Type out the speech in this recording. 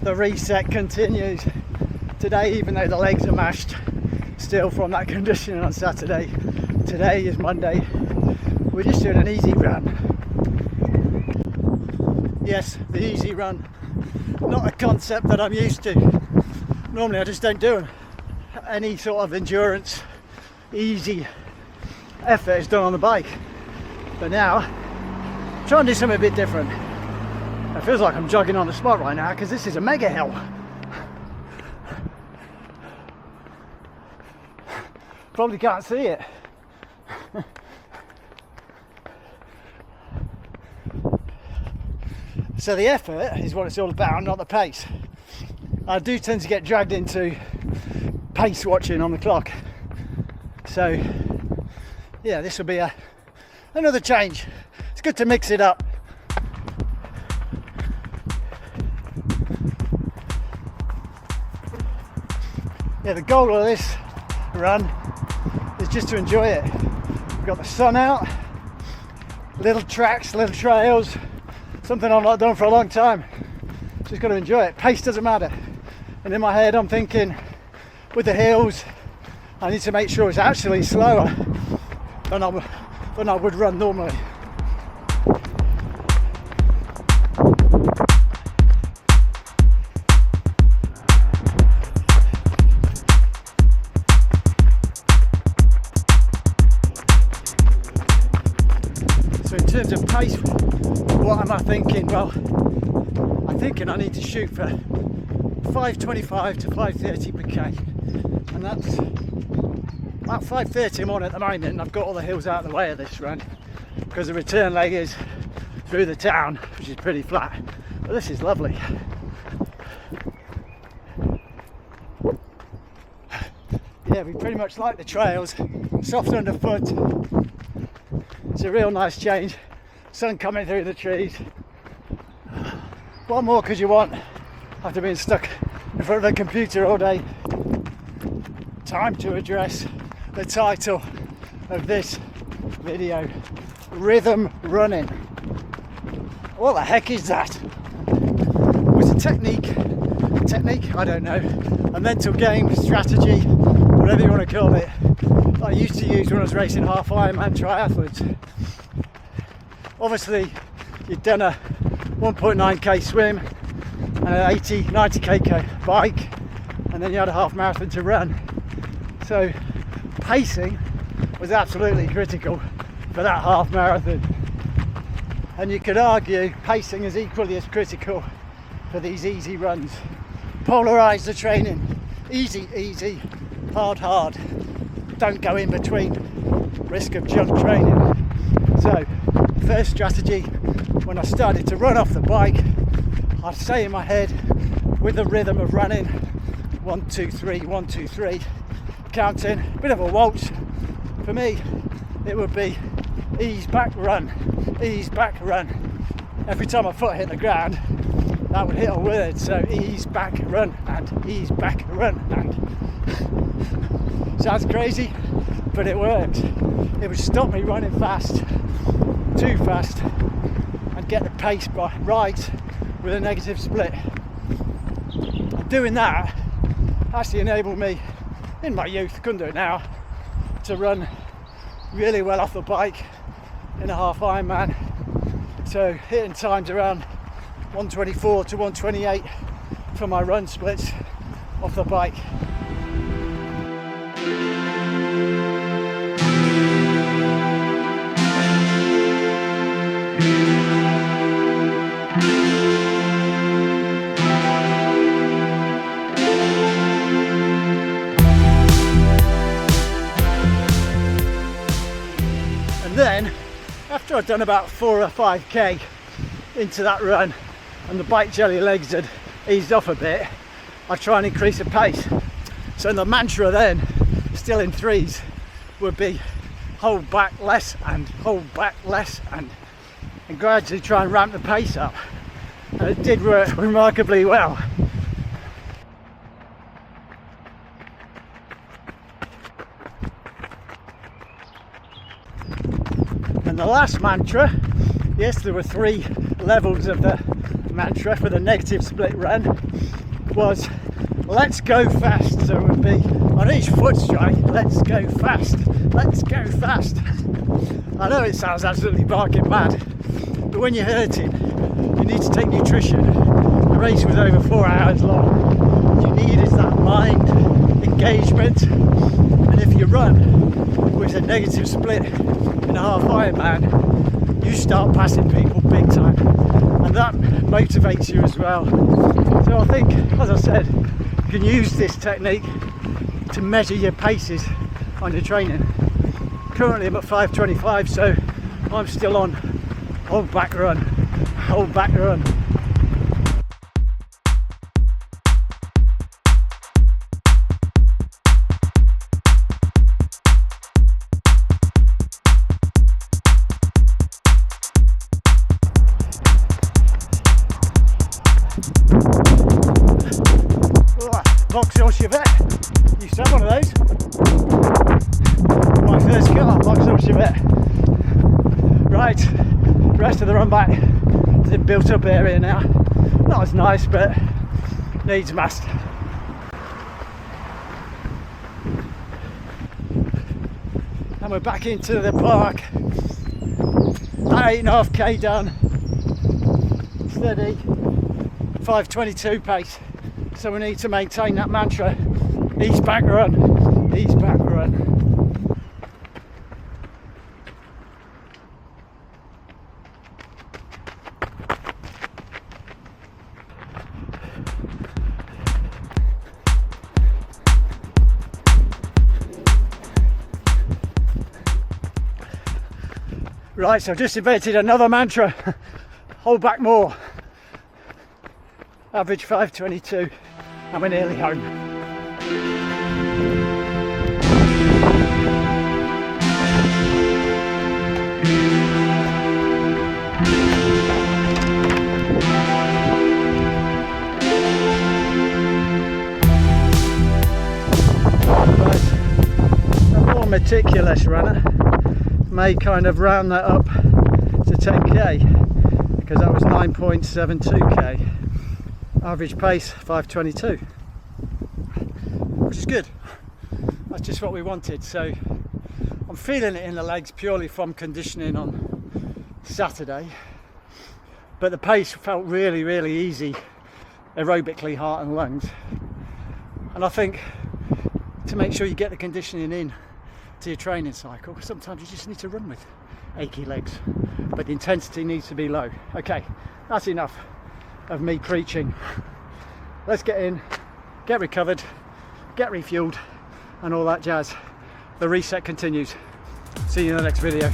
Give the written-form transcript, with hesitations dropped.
the reset continues today, even though the legs are mashed still from that conditioning on Saturday. Today is Monday. We're just doing an easy run. Yes, the easy run. Not a concept that I'm used to. Normally I just don't do any sort of endurance, easy effort is done on the bike. But now, I'm trying to do something a bit different. It feels like I'm jogging on the spot right now because this is a mega hill. Probably can't see it. So the effort is what it's all about, not the pace. I do tend to get dragged into pace watching on the clock. So yeah, this will be another change. It's good to mix it up. Yeah, the goal of this run is just to enjoy it. We've got the sun out, little tracks, little trails, something I've not done for a long time. Just got to enjoy it. Pace doesn't matter. And in my head I'm thinking, with the hills, I need to make sure it's actually slower than I would run normally. So in terms of pace, what am I thinking? Well, I'm thinking I need to shoot for 5:25 to 5:30 per k, and that's about 5:30 I'm on at the moment, and I've got all the hills out of the way of this run because the return leg is through the town, which is pretty flat, but this is lovely. Yeah, we pretty much like the trails, soft underfoot. It's a real nice change. Sun coming through the trees. What more could you want after being stuck in front of a computer all day? Time to address the title of this video: rhythm running. What the heck is that? Was it technique? I don't know. A mental game, strategy, whatever you want to call it, that I used to use when I was racing half Ironman triathletes. Obviously, you'd done a 1.9k swim and an 90k bike, and then you had a half marathon to run. So pacing was absolutely critical for that half marathon, and you could argue pacing is equally as critical for these easy runs. Polarise the training: easy, hard. Don't go in between, risk of junk training. So first strategy, when I started to run off the bike, I'd say in my head, with the rhythm of running, 1, 2, 3, 1, 2, 3, counting, a bit of a waltz. For me, it would be ease back, run, ease back, run. Every time my foot hit the ground, that would hit a word. So ease back, run, and ease back, run, and sounds crazy, but it worked. It would stop me running fast, too fast, and get the pace right with a negative split. And doing that actually enabled me, in my youth, couldn't do it now, to run really well off the bike in a half Ironman. So hitting times around 124 to 128 for my run splits off the bike. Then, after I'd done about 4 or 5k into that run and the bike jelly legs had eased off a bit, I'd try and increase the pace. So the mantra then, still in threes, would be hold back less and hold back less, and gradually try and ramp the pace up. And it did work remarkably well. And the last mantra, yes, there were 3 levels of the mantra for the negative split run. was let's go fast. So it would be on each foot strike, let's go fast, let's go fast. I know it sounds absolutely barking mad, but when you're hurting, you need to take nutrition. The race was over 4 hours long. What you need is that mind engagement, and if you run with a negative split in a half Ironman, you start passing people big time, and that motivates you as well. So I think, as I said, you can use this technique to measure your paces on your training. Currently I'm at 5:25, so I'm still on hold back run, hold back run. Vauxhall Chevette, used to have one of those. My first car, Vauxhall Chevette. Right, rest of the run back is a built up area now. Not as nice, but needs must. And we're back into the park. About 8.5k done. Steady, 5:22 pace. So we need to maintain that mantra, ease back run, ease back run. Right, so I've just invented another mantra, hold back more. Average 5:22, and we're nearly home. Right. A more meticulous runner may kind of round that up to 10k, because that was 9.72k. Average pace 5:22, which is good. That's just what we wanted. So I'm feeling it in the legs purely from conditioning on Saturday, but the pace felt really, really easy aerobically, heart and lungs. And I think to make sure you get the conditioning in to your training cycle, sometimes you just need to run with achy legs, but the intensity needs to be low. Okay, that's enough of me preaching. Let's get in, get recovered, get refueled, and all that jazz. The reset continues. See you in the next video.